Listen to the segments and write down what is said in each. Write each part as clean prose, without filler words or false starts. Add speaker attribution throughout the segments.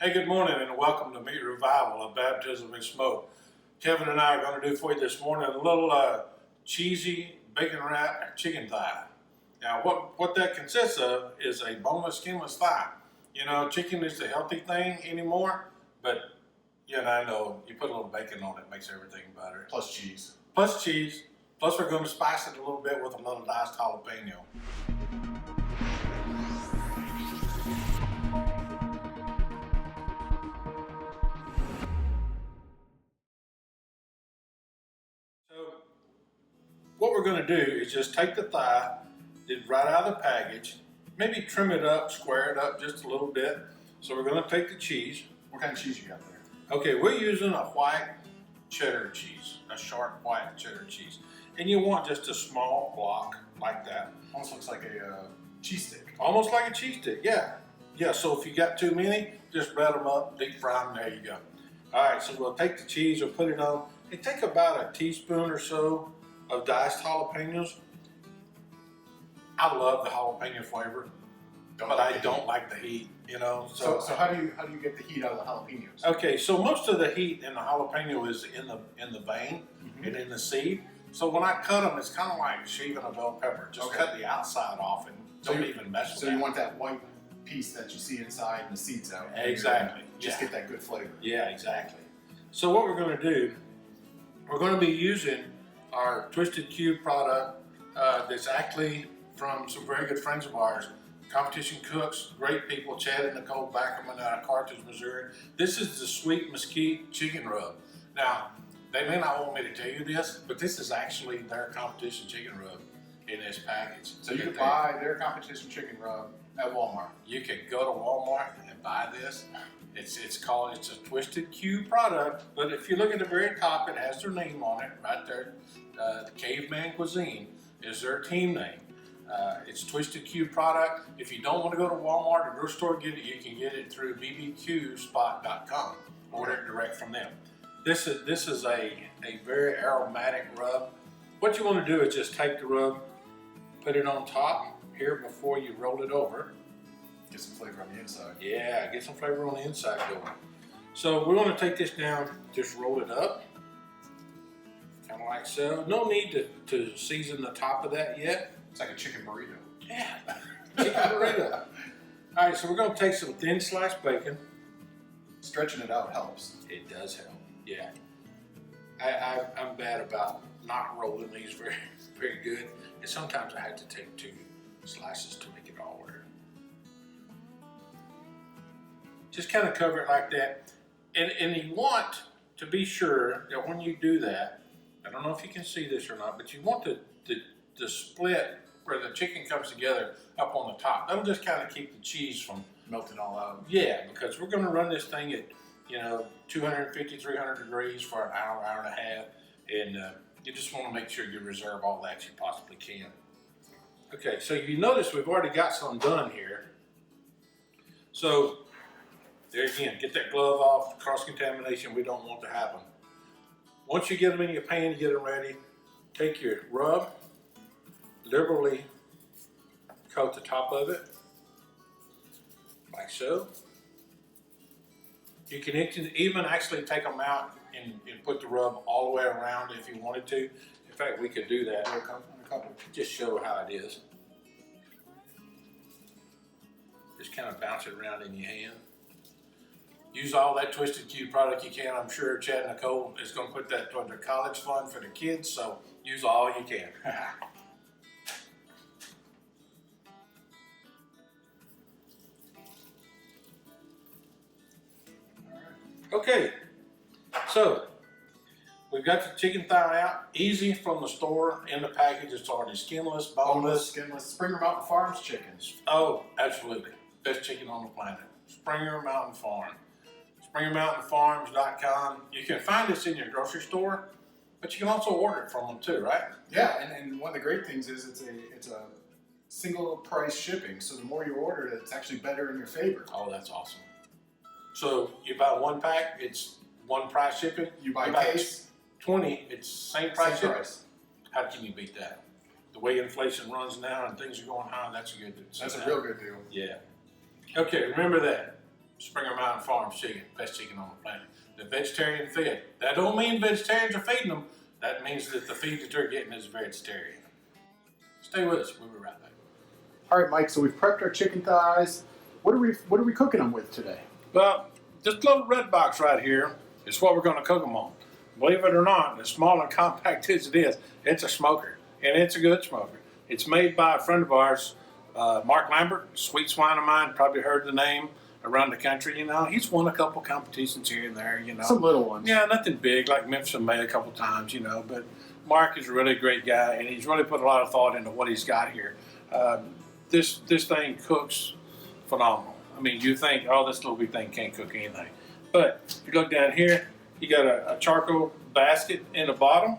Speaker 1: Hey, good morning and welcome to Meat Revival, a baptism in smoke. Kevin and I are going to do for you this morning a little cheesy bacon wrap chicken thigh. Now what that consists of is a boneless, skinless thigh. You know, chicken is the healthy thing anymore, but you know, I know you put a little bacon on it, makes everything better.
Speaker 2: Plus cheese.
Speaker 1: Plus cheese. Plus we're going to spice it a little bit with a little diced jalapeno. So what we're going to do is just take the thigh, right out of the package, maybe trim it up, square it up just a little bit. So we're going to take the cheese.
Speaker 2: What kind of cheese you got there?
Speaker 1: Okay, we're using a white cheddar cheese, a sharp white cheddar cheese. And you want just a small block like that.
Speaker 2: Almost looks like a cheese stick.
Speaker 1: Almost like a cheese stick, yeah. Yeah, so if you got too many, just bread them up, deep fry them, there you go. All right, so we'll take the cheese, we'll put it on. It take about a teaspoon or so of diced jalapenos. I love the jalapeno flavor, but I don't like the heat, you know.
Speaker 2: So how do you get the heat out of the jalapenos?
Speaker 1: Okay, so most of the heat in the jalapeno is in the vein and in the seed. So when I cut them, it's kind of like shaving a bell pepper. Just cut the outside off and don't even mess with it.
Speaker 2: So you want that white piece that you see inside and the seeds out.
Speaker 1: Exactly.
Speaker 2: Just get that good flavor.
Speaker 1: Yeah, exactly. So what we're going to do, we're going to be using our Twisted Cube product that's actually from some very good friends of ours, competition cooks, great people, Chad and Nicole Backerman out of Carthage, Missouri. This is the sweet Mesquite Chicken Rub. Now, they may not want me to tell you this, but this is actually their competition chicken rub in this package.
Speaker 2: So you can buy their competition chicken rub at Walmart.
Speaker 1: You can go to Walmart and buy this. It's a Twisted Cube product, but if you look at the very top, it has their name on it right there. The Caveman Cuisine is their team name. It's Twisted Cube product. If you don't want to go to Walmart or grocery store, get it. You can get it through bbqspot.com. Order it direct from them. This is a very aromatic rub. What you want to do is just take the rub, put it on top here before you roll it over.
Speaker 2: Get some flavor on the inside.
Speaker 1: Yeah, get some flavor on the inside going. So we're going to take this down, just roll it up, kind of like so. No need to season the top of that yet.
Speaker 2: It's like a chicken burrito.
Speaker 1: Yeah, chicken burrito. All right, so we're going to take some thin sliced bacon.
Speaker 2: Stretching it out helps.
Speaker 1: It does help, yeah. I'm bad about not rolling these very, very good. And sometimes I have to take 2 slices to make it all work. Just kind of cover it like that. And you want to be sure that when you do that, I don't know if you can see this or not, but you want the split where the chicken comes together up on the top. That'll just kind of keep the cheese from
Speaker 2: melting all out.
Speaker 1: Yeah, because we're going to run this thing at 250, 300 degrees for an hour, hour and a half, and you just want to make sure you reserve all that you possibly can. Okay, so you notice we've already got some done here. So there again, get that glove off, cross-contamination, we don't want to happen. Once you get them in your pan, you get them ready, take your rub, liberally coat the top of it, like so. You can even actually take them out and put the rub all the way around if you wanted to. In fact, we could do that. Just show how it is. Just kind of bounce it around in your hand. Use all that Twisted Cube product you can. I'm sure Chad and Nicole is going to put that toward their college fund for the kids, so use all you can. Okay, so we've got the chicken thigh out, easy from the store in the package. It's already skinless, boneless.
Speaker 2: Skinless. Springer Mountain Farms chickens.
Speaker 1: Oh, absolutely. Best chicken on the planet. Springer Mountain Farm. SpringerMountainFarms.com. You can find this in your grocery store, but you can also order it from them too, right?
Speaker 2: Yeah, and one of the great things is it's a single price shipping. So the more you order, it's actually better in your favor.
Speaker 1: Oh, that's awesome. So you buy 1 pack, it's 1 price shipping.
Speaker 2: You buy case
Speaker 1: 20, it's same price shipping. How can you beat that? The way inflation runs now and things are going high, that's a good deal.
Speaker 2: That's a real good deal.
Speaker 1: Yeah. Okay, remember that. Springer Mountain Farms chicken, best chicken on the planet. The vegetarian fed. That don't mean vegetarians are feeding them. That means that the feed that they're getting is vegetarian. Stay with us. We'll be right back.
Speaker 2: All right, Mike. So we've prepped our chicken thighs. What are we cooking them with today?
Speaker 1: Well, this little red box right here is what we're going to cook them on. Believe it or not, as small and compact as it is, it's a smoker, and it's a good smoker. It's made by a friend of ours, Mark Lambert, sweet swine of mine. Probably heard the name around the country. You know, he's won a couple competitions here and there. You know,
Speaker 2: Some little ones.
Speaker 1: Yeah, nothing big like Memphis and May a couple times. You know, but Mark is a really great guy, and he's really put a lot of thought into what he's got here. This thing cooks phenomenal. I mean, you think, oh, this little thing can't cook anything. But if you look down here, you got a charcoal basket in the bottom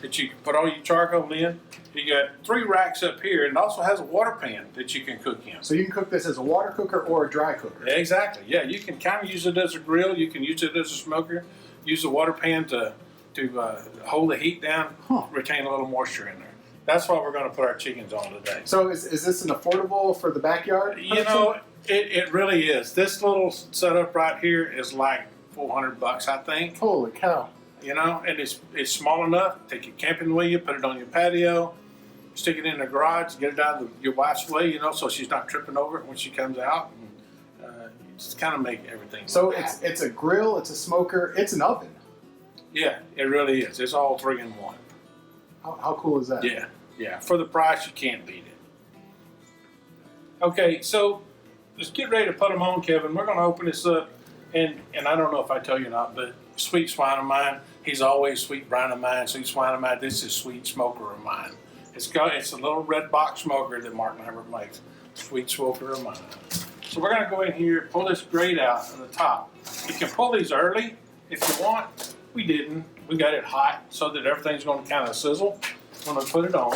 Speaker 1: that you can put all your charcoal in. You got 3 racks up here, and it also has a water pan that you can cook in.
Speaker 2: So you can cook this as a water cooker or a dry cooker.
Speaker 1: Exactly. Yeah, you can kind of use it as a grill. You can use it as a smoker. Use the water pan to hold the heat down, retain a little moisture in there. That's what we're going to put our chickens on today.
Speaker 2: So is this an affordable for the backyard?
Speaker 1: You know, it really is. This little setup right here is like $400, I think.
Speaker 2: Holy cow!
Speaker 1: You know, and it's small enough. Take your camping with you, put it on your patio, stick it in the garage, get it out of your wife's way. You know, so she's not tripping over it when she comes out. And, just kind of make everything.
Speaker 2: So it's a grill, it's a smoker, it's an oven.
Speaker 1: Yeah, it really is. It's all 3 in 1.
Speaker 2: How cool is that?
Speaker 1: Yeah. For the price, you can't beat it. Okay, so let's get ready to put them on, Kevin. We're going to open this up, and I don't know if I tell you or not, but sweet swine of mine, he's always sweet brine of mine, sweet swine of mine. This is sweet smoker of mine. It's a little red box smoker that Mark Lambert makes. Sweet smoker of mine. So we're going to go in here, pull this grate out from the top. You can pull these early if you want. We didn't. We got it hot so that everything's going to kind of sizzle when I put it on.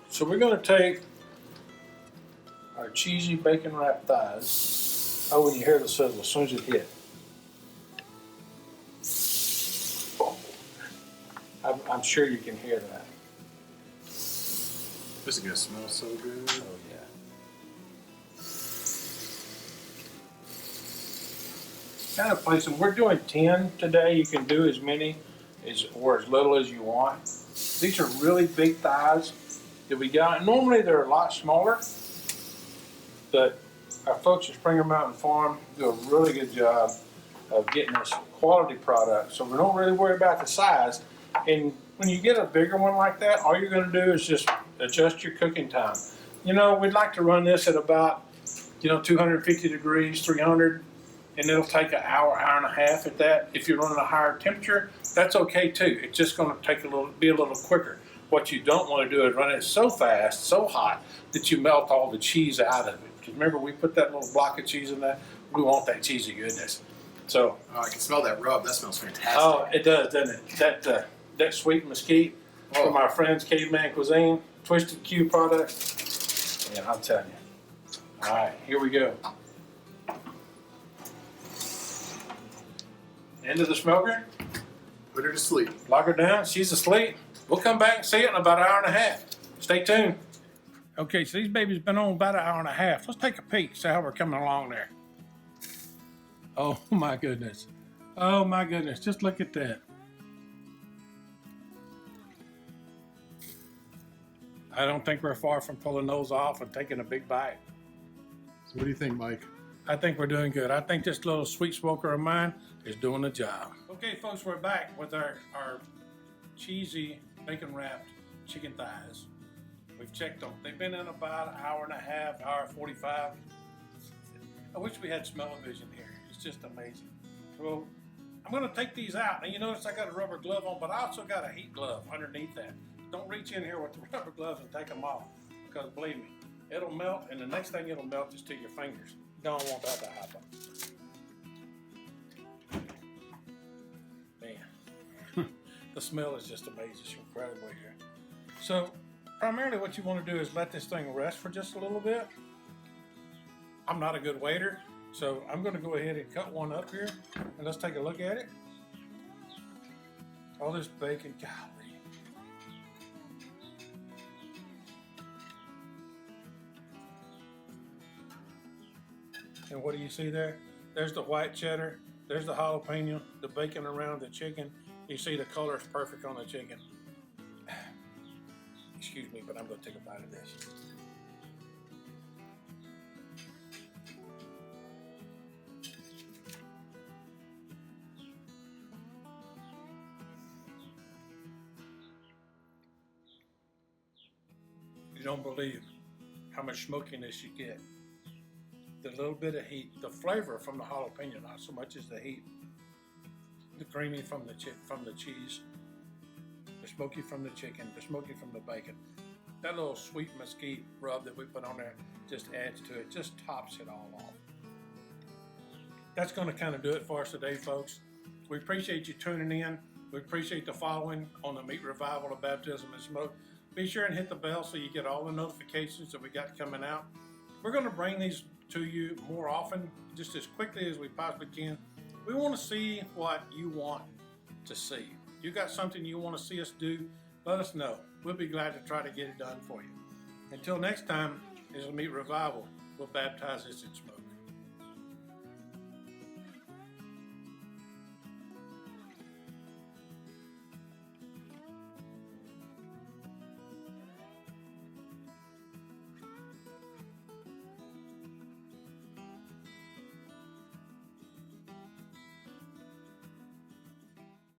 Speaker 1: So we're going to take our cheesy bacon wrapped thighs. Oh, when you hear the sizzle, as soon as it hit. I'm sure you can hear that.
Speaker 2: This is gonna smell so good.
Speaker 1: Oh yeah. Kind of place them. We're doing 10 today. You can do as many or as little as you want. These are really big thighs that we got. Normally they're a lot smaller, but our folks at Springer Mountain Farm do a really good job of getting us quality product. So we don't really worry about the size. And when you get a bigger one like that, all you're going to do is just adjust your cooking time. You know, we'd like to run this at about, 250 degrees, 300, and it'll take an hour, hour and a half at that. If you're running a higher temperature, that's okay too. It's just going to be a little quicker. What you don't want to do is run it so fast, so hot, that you melt all the cheese out of it. Because remember, we put that little block of cheese in there. We want that cheesy goodness. So,
Speaker 2: I can smell that rub. That smells fantastic.
Speaker 1: Oh, it does, doesn't it? That sweet mesquite from our friends Caveman Cuisine, Twisted Q product. Yeah, I'm telling you. All right, here we go. Into the smoker.
Speaker 2: Put her to sleep.
Speaker 1: Lock her down. She's asleep. We'll come back and see it in about an hour and a half. Stay tuned. Okay, so these babies been on about an hour and a half. Let's take a peek, see how we're coming along there. Oh my goodness. Oh my goodness. Just look at that. I don't think we're far from pulling those off and taking a big bite.
Speaker 2: So what do you think, Mike?
Speaker 1: I think we're doing good. I think this little sweet smoker of mine is doing the job. Okay, folks, we're back with our cheesy bacon wrapped chicken thighs. We've checked them. They've been in about an hour and a half, hour 45. I wish we had smell-o-vision here. It's just amazing. Well, I'm going to take these out. Now, you notice I got a rubber glove on, but I also got a heat glove underneath that. Don't reach in here with the rubber gloves and take them off, because believe me, it'll melt, and the next thing it'll melt is to your fingers. Don't want that to happen. Man, the smell is just amazing. It's incredible here. So, primarily what you want to do is let this thing rest for just a little bit. I'm not a good waiter, so I'm going to go ahead and cut one up here, and let's take a look at it. All this bacon, golly. And what do you see there? There's the white cheddar, there's the jalapeno, the bacon around the chicken. You see the color is perfect on the chicken. Excuse me, but I'm gonna take a bite of this. You don't believe how much smokiness you get. The little bit of heat, the flavor from the jalapeno, not so much as the heat. The creamy from the cheese, the smoky from the chicken, the smoky from the bacon. That little sweet mesquite rub that we put on there just adds to it, just tops it all off. That's going to kind of do it for us today, folks. We appreciate you tuning in. We appreciate the following on the Meat Revival of Baptism and Smoke. Be sure and hit the bell so you get all the notifications that we got coming out. We're going to bring these to you more often, just as quickly as we possibly can. We want to see what you want to see. You got something you want to see us do, let us know. We'll be glad to try to get it done for you. Until next time, it's a Meat Revival. We'll baptize this in smoke.